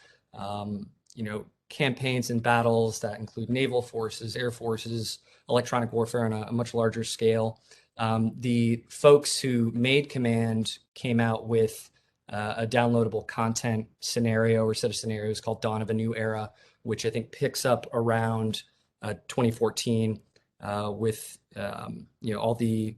campaigns and battles that include naval forces, air forces, electronic warfare on a much larger scale. The folks who made Command came out with a downloadable content scenario or set of scenarios called Dawn of a New Era, which I think picks up around 2014 with all the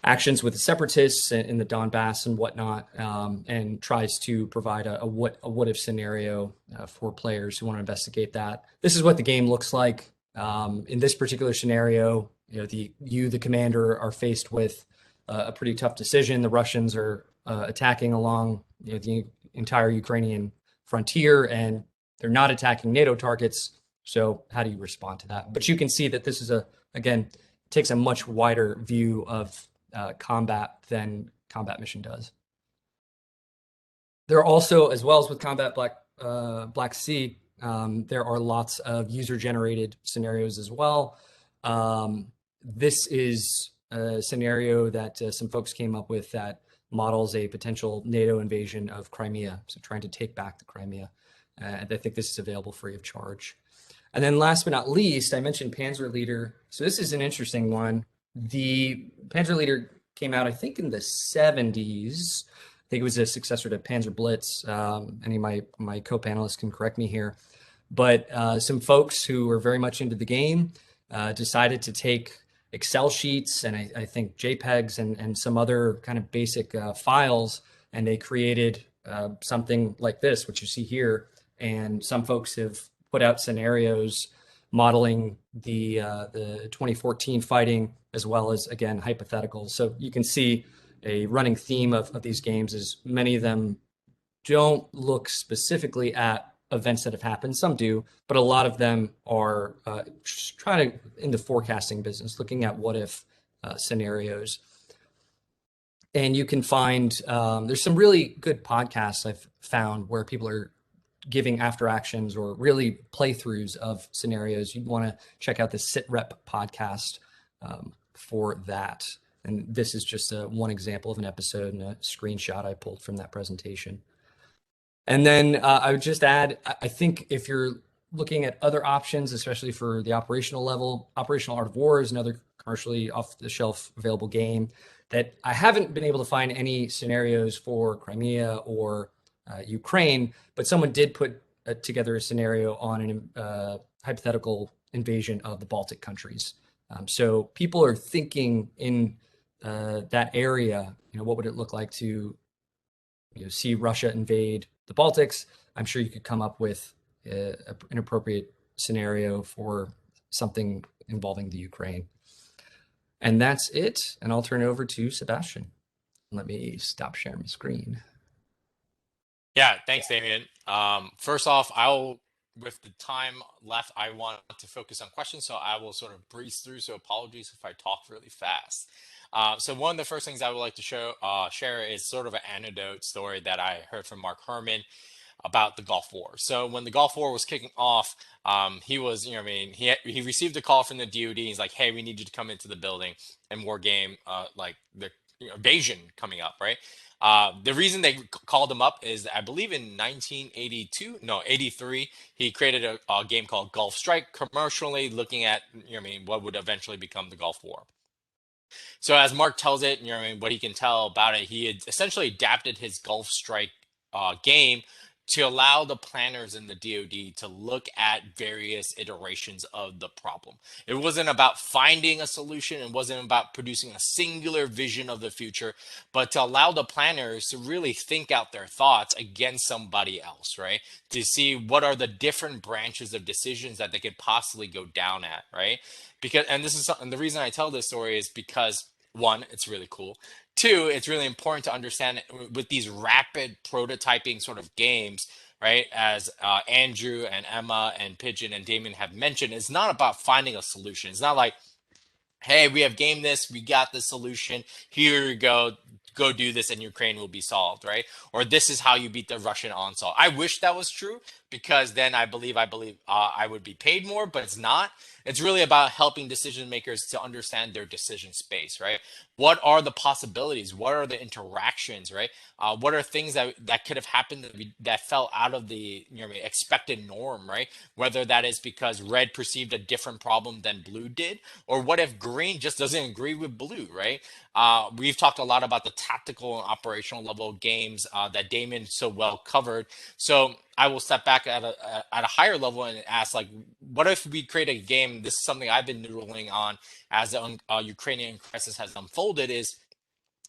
actions with the separatists in the Donbass and whatnot, and tries to provide a what if scenario for players who want to investigate that. This is what the game looks like. In this particular scenario, the commander, are faced with a pretty tough decision. The Russians are attacking along the entire Ukrainian frontier, and they're not attacking NATO targets. So how do you respond to that? But you can see that this is again, takes a much wider view of combat than Combat Mission does. There are also, as well as with Combat Black Sea, there are lots of user-generated scenarios as well. This is a scenario that some folks came up with that models a potential NATO invasion of Crimea, so trying to take back the Crimea. And I think this is available free of charge. And then last but not least, I mentioned Panzer Leader. So this is an interesting one. The Panzer Leader came out, I think, in the 70s. I think it was a successor to Panzer Blitz. Any of my co-panelists can correct me here. But some folks who were very much into the game decided to take Excel sheets and I think JPEGs and some other kind of basic files, and they created something like this, which you see here. And some folks have put out scenarios modeling the 2014 fighting, as well as, again, hypotheticals. So you can see a running theme of these games is many of them don't look specifically at events that have happened. Some do, but a lot of them are trying to, in the forecasting business, looking at what if scenarios. And you can find, there's some really good podcasts I've found where people are giving after actions or really playthroughs of scenarios. You'd want to check out the SitRep podcast for that. And this is just one example of an episode and a screenshot I pulled from that presentation. And then I would just add, I think if you're looking at other options, especially for the operational level, Operational Art of War is another commercially off-the-shelf available game that I haven't been able to find any scenarios for Crimea or Ukraine, but someone did put together a scenario on a hypothetical invasion of the Baltic countries. So people are thinking in that area, what would it look like to see Russia invade the Baltics? I'm sure you could come up with an appropriate scenario for something involving the Ukraine. And that's it. And I'll turn it over to Sebastian. Let me stop sharing my screen.
Yeah, thanks, Damien. First off, with the time left, I want to focus on questions, so I will sort of breeze through. So apologies if I talk really fast. So one of the first things I would like to share is sort of an anecdote story that I heard from Mark Herman about the Gulf War. So when the Gulf War was kicking off, he was, he received a call from the DoD. He's like, "Hey, we need you to come into the building and Wargame, like the invasion coming up, right?" The reason they called him up is, I believe in 83, he created a game called Gulf Strike, commercially looking at, what would eventually become the Gulf War. So as Mark tells it, what he can tell about it, he had essentially adapted his Gulf Strike game to allow the planners in the DoD to look at various iterations of the problem. It wasn't about finding a solution. It wasn't about producing a singular vision of the future, but to allow the planners to really think out their thoughts against somebody else, right? To see what are the different branches of decisions that they could possibly go down at, right? And the reason I tell this story is because, one, it's really cool. Two, it's really important to understand with these rapid prototyping sort of games, right? As Andrew and Emma and Pigeon and Damien have mentioned, it's not about finding a solution. It's not like, hey, we have gamed this, we got the solution, here you go do this and Ukraine will be solved, right? Or this is how you beat the Russian onslaught. I wish that was true, because then I believe I would be paid more, but it's not. It's really about helping decision makers to understand their decision space, right? What are the possibilities? What are the interactions, right? What are things that could have happened that fell out of the expected norm, right? Whether that is because red perceived a different problem than blue did, or what if green just doesn't agree with blue, right? We've talked a lot about the tactical and operational level games that Damon so well covered. So I will step back at a higher level and ask, like, what if we create a game? This is something I've been noodling on as the Ukrainian crisis has unfolded. Is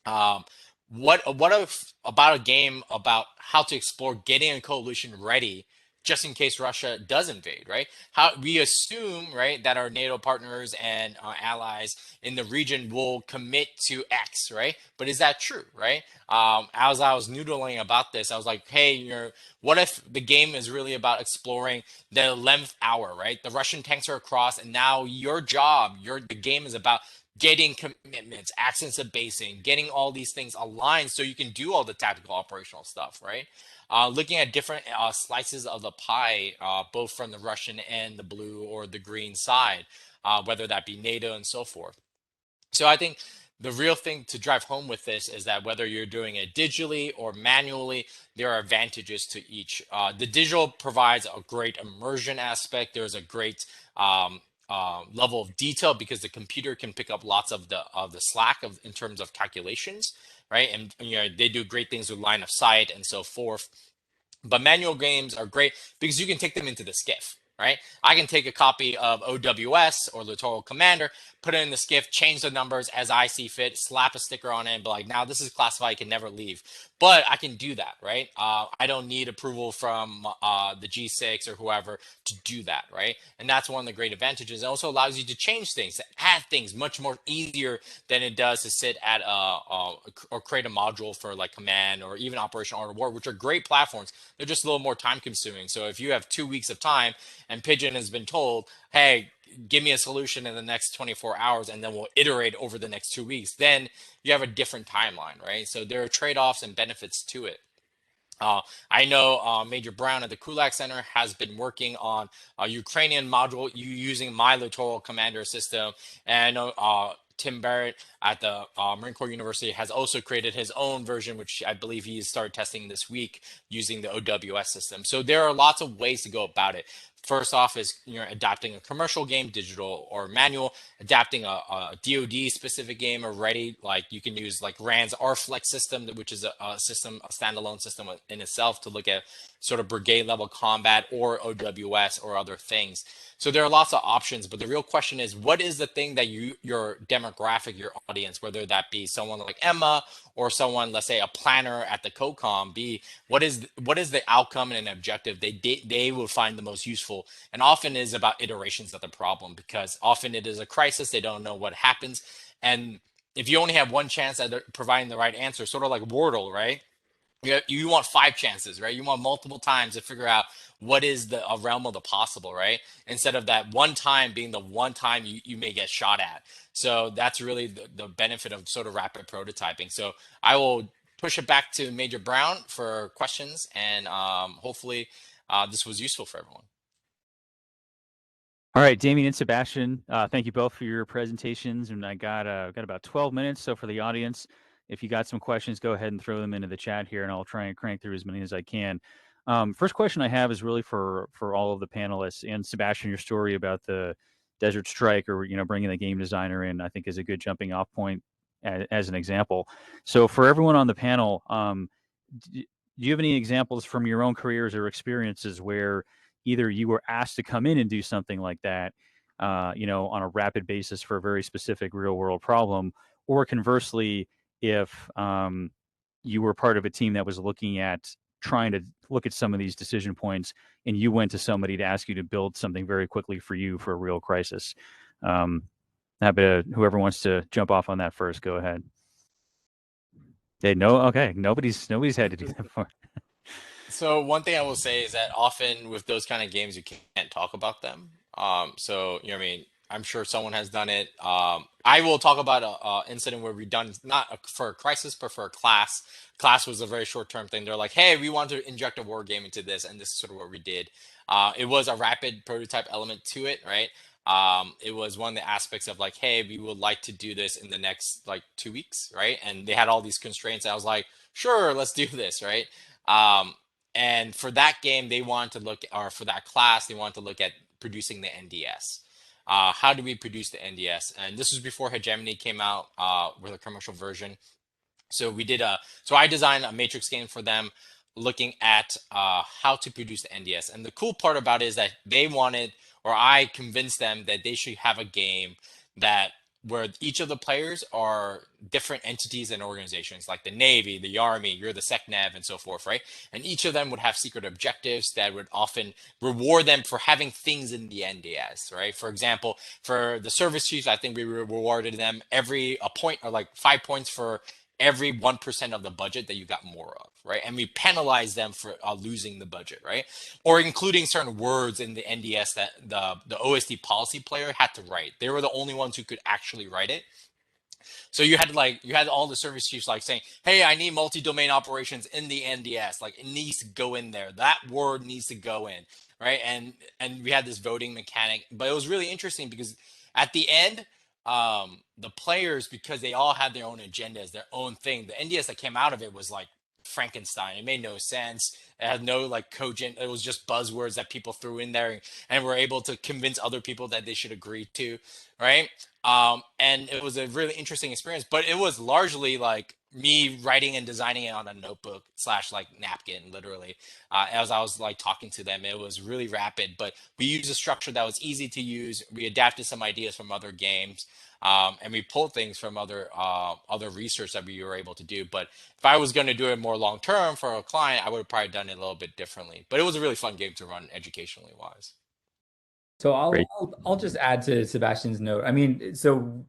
um, what if about a game about how to explore getting a coalition ready just in case Russia does invade, right? How we assume, right, that our NATO partners and allies in the region will commit to X, right? But is that true, right? As I was noodling about this, I was like, hey, what if the game is really about exploring the 11th hour, right? The Russian tanks are across, and now the game is about getting commitments, accents of basing, getting all these things aligned so you can do all the tactical operational stuff, right? Looking at different slices of the pie, both from the Russian and the blue or the green side, whether that be NATO and so forth. So I think the real thing to drive home with this is that whether you're doing it digitally or manually, there are advantages to each. The digital provides a great immersion aspect. There's a great level of detail because the computer can pick up lots of the slack in terms of calculations, right? And they do great things with line of sight and so forth. But manual games are great because you can take them into the skiff, right? I can take a copy of OWS or Littoral Commander, put it in the skiff, change the numbers as I see fit, slap a sticker on it, and be like, now this is classified, can never leave. But I can do that, right? I don't need approval from the G6 or whoever to do that, right? And that's one of the great advantages. It also allows you to change things, to add things much more easier than it does to sit at or create a module for like Command or even Operation Art of War, which are great platforms. They're just a little more time consuming. So if you have 2 weeks of time and Pigeon has been told, hey, give me a solution in the next 24 hours and then we'll iterate over the next 2 weeks, then you have a different timeline, right? So there are trade-offs and benefits to it. I know Major Brown at the Krulak Center has been working on a Ukrainian module using my Littoral Commander system. And I know Tim Barrett at the Marine Corps University has also created his own version, which I believe he started testing this week using the OWS system. So there are lots of ways to go about it. First off is adapting a commercial game, digital or manual, adapting a DoD specific game already. Like you can use like Rand's RFlex system, which is a standalone system in itself to look at sort of brigade level combat or OWS or other things. So there are lots of options, but the real question is, what is the thing that your demographic, your audience, whether that be someone like Emma or someone, let's say a planner at the COCOM, be what is the outcome and an objective they will find the most useful, and often is about iterations of the problem because often it is a crisis, they don't know what happens, and if you only have one chance at providing the right answer, sort of like Wordle, right? You want 5 chances, right? You want multiple times to figure out what is the realm of the possible, right? Instead of that one time being the one time you may get shot at. So that's really the benefit of sort of rapid prototyping. So I will push it back to Major Brown for questions, and hopefully this was useful for everyone.
All right, Damien and Sebastian, thank you both for your presentations. And I got about 12 minutes. So for the audience, if you got some questions, go ahead and throw them into the chat here, and I'll try and crank through as many as I can. First question I have is really for all of the panelists. And Sebastian, your story about the Desert Strike, or bringing the game designer in, I think is a good jumping off point as an example. So for everyone on the panel, do you have any examples from your own careers or experiences where either you were asked to come in and do something like that, on a rapid basis for a very specific real world problem, or conversely, if you were part of a team that was trying to look at some of these decision points, and you went to somebody to ask you to build something very quickly for you for a real crisis? Whoever wants to jump off on that first, go ahead. Okay, nobody's had to do that before.
So one thing I will say is that often with those kind of games, you can't talk about them. So I'm sure someone has done it. I will talk about a incident where we've done not for a crisis, but for a class. Class was a very short-term thing. They're like, "Hey, we want to inject a war game into this," and this is sort of what we did. It was a rapid prototype element to it, right? It was one of the aspects of like, "Hey, we would like to do this in the next like 2 weeks," right? And they had all these constraints. I was like, "Sure, let's do this," right? Um, and for that game, they wanted to look, or for that class, they wanted to look at producing the NDS. How do we produce the NDS? And this was before Hegemony came out with a commercial version. So I designed a matrix game for them, looking at how to produce the NDS. And the cool part about it is that they wanted, or I convinced them that they should have a game that where each of the players are different entities and organizations, like the Navy, the Army, you're the SecNav, and so forth, right? And each of them would have secret objectives that would often reward them for having things in the NDS, right? For example, for the service chiefs, I think we rewarded them a point, or like 5 points for every 1% of the budget that you got more of, right? And we penalize them for losing the budget, right? Or including certain words in the NDS that the OSD policy player had to write. They were the only ones who could actually write it. So you had all the service chiefs like saying, "Hey, I need multi-domain operations in the NDS. Like, it needs to go in there. That word needs to go in," right? And we had this voting mechanic, but it was really interesting because at the end, the players, because they all had their own agendas, their own thing, the NDS that came out of it was like Frankenstein. It made no sense. It had no like cogent. It was just buzzwords that people threw in there and were able to convince other people that they should agree to, right? And it was a really interesting experience, but it was largely like me writing and designing it on a notebook / like napkin, literally. As I was like talking to them, it was really rapid, but we used a structure that was easy to use. We adapted some ideas from other games, and we pulled things from other research that we were able to do. But if I was going to do it more long term for a client, I would have probably done it a little bit differently. But it was a really fun game to run educationally wise.
So
Great.
I'll just add to Sebastian's note. I mean, so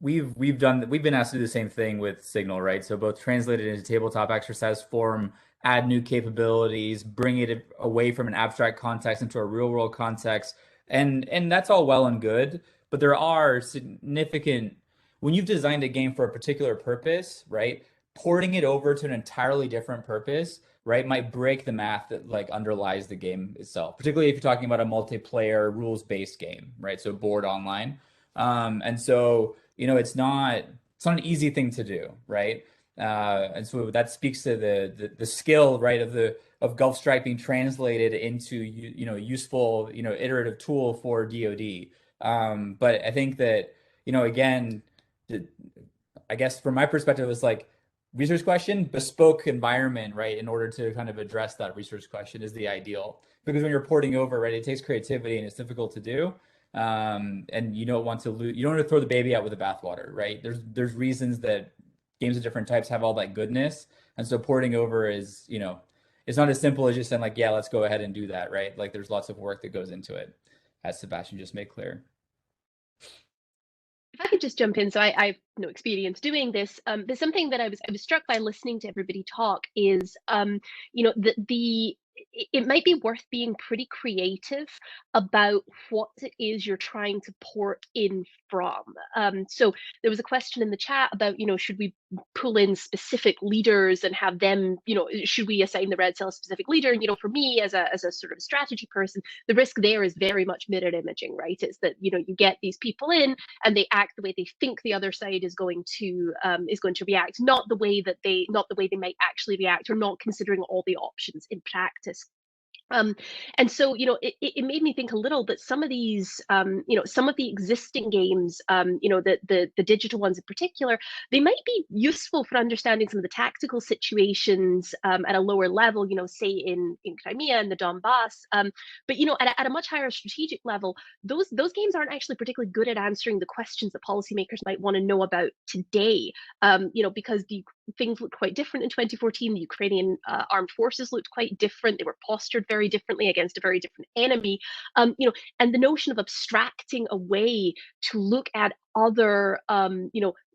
we've been asked to do the same thing with Signal, right? So both translate it into tabletop exercise form, add new capabilities, bring it away from an abstract context into a real world context, and that's all well and good. But there are significant, when you've designed a game for a particular purpose, right? Porting it over to an entirely different purpose, right, might break the math that like underlies the game itself, particularly if you're talking about a multiplayer rules-based game, right? So board online. And so, it's not an easy thing to do, right? And so that speaks to the skill, right, of Gulf Strike being translated into useful, iterative tool for DoD. But I think that, again, I guess from my perspective, it's like research question, bespoke environment, right? In order to kind of address that research question is the ideal, because when you're porting over, right, it takes creativity and it's difficult to do. And you don't want to throw the baby out with the bathwater, right? There's reasons that games of different types have all that goodness, and so porting over is, it's not as simple as just saying like, yeah, let's go ahead and do that, right? Like there's lots of work that goes into it, as Sebastian just made clear.
If I could just jump in, so I've no experience doing this, but something that I was struck by listening to everybody talk is, it might be worth being pretty creative about what it is you're trying to port in from. So there was a question in the chat about, should we pull in specific leaders and have them, should we assign the red cell a specific leader? And, for me as a sort of strategy person, the risk there is very much mirror imaging, right? It's that, you get these people in and they act the way they think the other side is going to react, not the way they might actually react, or not considering all the options in practice. And so, it made me think a little that some of these, some of the existing games, the digital ones in particular, they might be useful for understanding some of the tactical situations at a lower level, say in Crimea and the Donbass. But, at a much higher strategic level, those games aren't actually particularly good at answering the questions that policymakers might want to know about today, because things looked quite different in 2014. The Ukrainian armed forces looked quite different. They were postured very differently against a very different enemy. And the notion of abstracting a way to look at other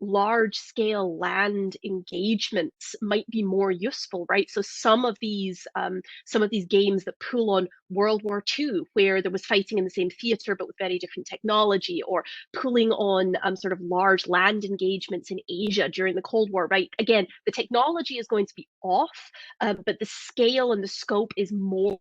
large scale land engagements might be more useful, right? So some of these games that pull on World War II, where there was fighting in the same theater but with very different technology, or pulling on sort of large land engagements in Asia during the Cold War, right? Again, the technology is going to be off, but the scale and the scope is more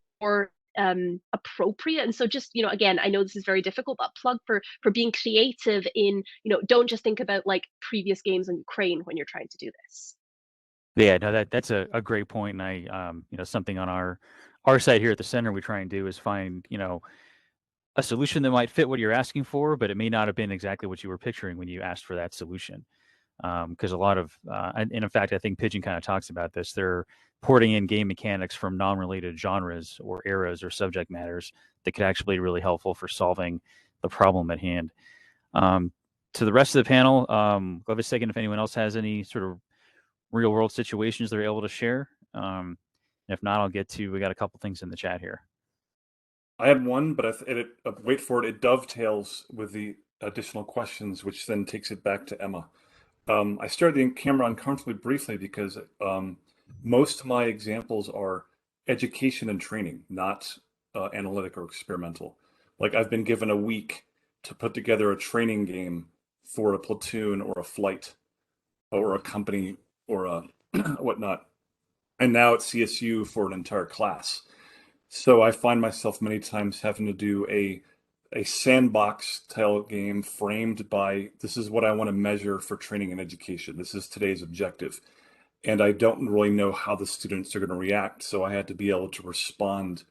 appropriate. And so just, again, I know this is very difficult, but plug for being creative in, don't just think about like previous games on Ukraine when you're trying to do this.
Yeah, no, that's a great point. And I, something on our side here at the center we try and do is find, a solution that might fit what you're asking for, but it may not have been exactly what you were picturing when you asked for that solution. Because a lot of, and in fact, I think Pigeon kind of talks about this. They're porting in game mechanics from non-related genres or eras or subject matters that could actually be really helpful for solving the problem at hand. To the rest of the panel, I'll have a second if anyone else has any sort of real world situations they're able to share. If not, I'll get to, we got a couple things in the chat here.
I had one, but wait for it. It dovetails with the additional questions, which then takes it back to Emma. I started the camera uncomfortably briefly because most of my examples are education and training, not analytic or experimental. Like I've been given a week to put together a training game for a platoon or a flight or a company or a whatnot. And now at CSU for an entire class. So I find myself many times having to do a sandbox style game framed by, this is what I want to measure for training and education. This is today's objective. And I don't really know how the students are going to react. So I had to be able to respond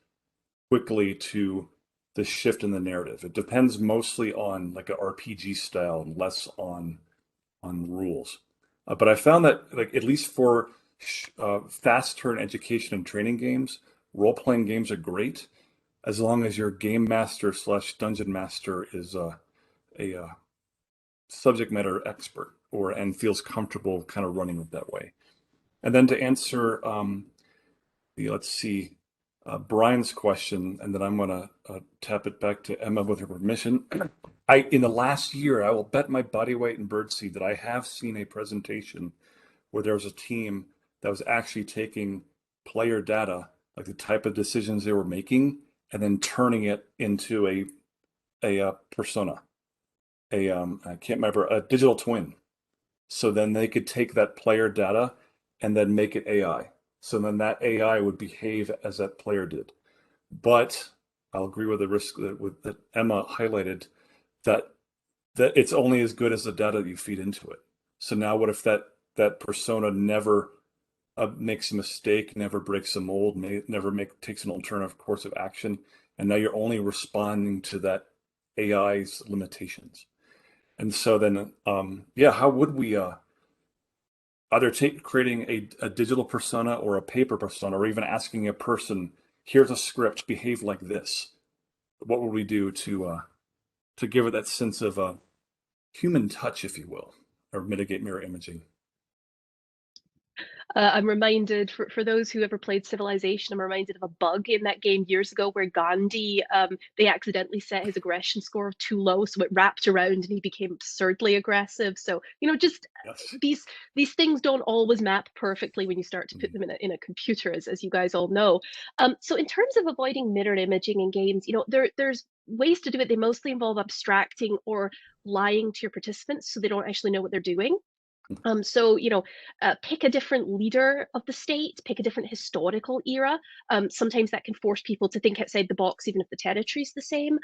quickly to the shift in the narrative. It depends mostly on like an RPG style and less on rules. But I found that, like, at least for fast turn education and training games, role-playing games are great as long as your game master / dungeon master is a subject matter expert and feels comfortable kind of running it that way. And then to answer let's see, Brian's question, and then I'm going to tap it back to Emma with her permission. In the last year, I will bet my body weight in birdseed that I have seen a presentation where there was a team that was actually taking player data, like the type of decisions they were making, and then turning it into a persona, I can't remember, a digital twin. So then they could take that player data and then make it AI. So then that AI would behave as that player did. But I'll agree with the risk that Emma highlighted, that it's only as good as the data that you feed into it. So now what if that persona never makes a mistake, never breaks a mold, takes an alternative course of action, and now you're only responding to that AI's limitations. And so then, how would we either creating a digital persona or a paper persona, or even asking a person, here's a script, behave like this. What would we do to give it that sense of human touch, if you will, or mitigate mirror imaging?
I'm reminded, for those who ever played Civilization, I'm reminded of a bug in that game years ago where Gandhi, they accidentally set his aggression score too low, so it wrapped around and he became absurdly aggressive. So, just yes. These things don't always map perfectly when you start to put them in a computer, as you guys all know. So in terms of avoiding mirror imaging in games, there's ways to do it. They mostly involve abstracting or lying to your participants so they don't actually know what they're doing. Pick a different leader of the state, pick a different historical era. Sometimes that can force people to think outside the box, even if the territory is the same.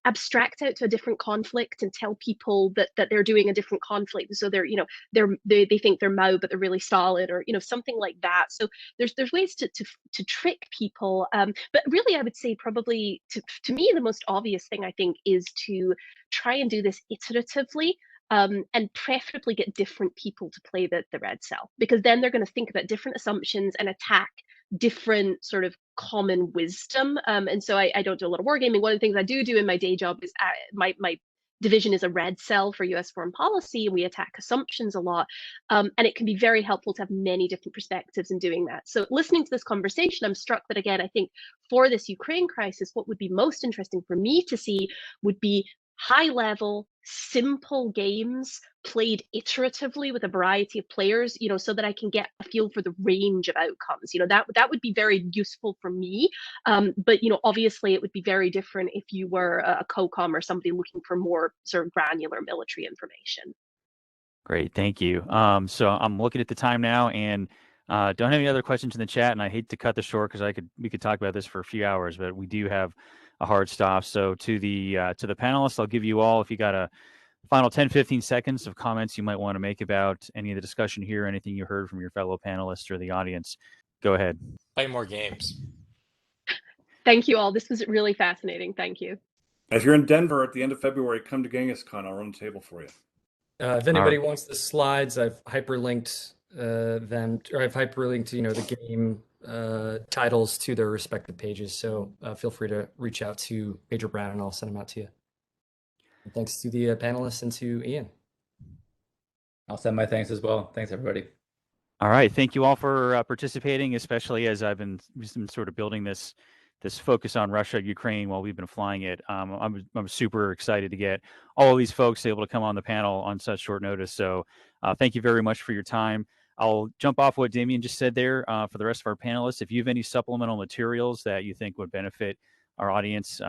Abstract out to a different conflict and tell people that they're doing a different conflict. So they think they're Mao, but they're really Stalin, or something like that. So there's ways to trick people. But really, I would say probably to me the most obvious thing I think is to try and do this iteratively. And preferably get different people to play the red cell, because then they're going to think about different assumptions and attack different sort of common wisdom. And so I don't do a lot of wargaming. One of the things I do in my day job is my division is a red cell for US foreign policy, and we attack assumptions a lot. And it can be very helpful to have many different perspectives in doing that. So listening to this conversation, I'm struck that, again, I think for this Ukraine crisis, what would be most interesting for me to see would be high level, simple games played iteratively with a variety of players, so that I can get a feel for the range of outcomes. That would be very useful for me. But obviously it would be very different if you were a COCOM or somebody looking for more sort of granular military information.
Great, thank you. So I'm looking at the time now, and don't have any other questions in the chat. And I hate to cut this short because we could talk about this for a few hours, but we do have a hard stop. So to the panelists, I'll give you all, if you got a final 10-15 seconds of comments you might want to make about any of the discussion here, anything you heard from your fellow panelists or the audience. Go ahead.
Play more games.
Thank you all. This was really fascinating. Thank you.
If you're in Denver at the end of February, come to GenghisCon. I'll run a table for you.
If anybody wants the slides, I've hyperlinked them, or I've hyperlinked, the game titles to their respective pages. So feel free to reach out to Major Brown and I'll send them out to you. And thanks to the panelists and to Ian.
I'll send my thanks as well. Thanks, everybody.
All right, thank you all for participating, especially as I've been sort of building this focus on Russia, Ukraine while we've been flying it. I'm super excited to get all of these folks able to come on the panel on such short notice. So thank you very much for your time. I'll jump off what Damien just said there for the rest of our panelists. If you have any supplemental materials that you think would benefit our audience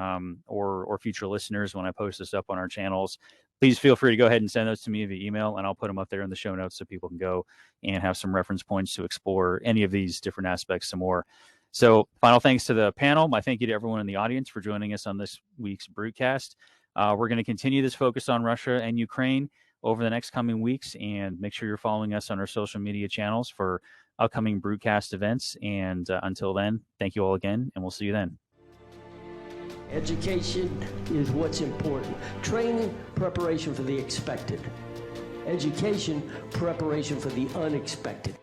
or future listeners when I post this up on our channels, please feel free to go ahead and send those to me via email, and I'll put them up there in the show notes so people can go and have some reference points to explore any of these different aspects some more. So final thanks to the panel. My thank you to everyone in the audience for joining us on this week's Broodcast. We're going to continue this focus on Russia and Ukraine over the next coming weeks, and make sure you're following us on our social media channels for upcoming Broodcast events. And until then, thank you all again, and we'll see you then.
Education is what's important. Training, preparation for the expected. Education, preparation for the unexpected.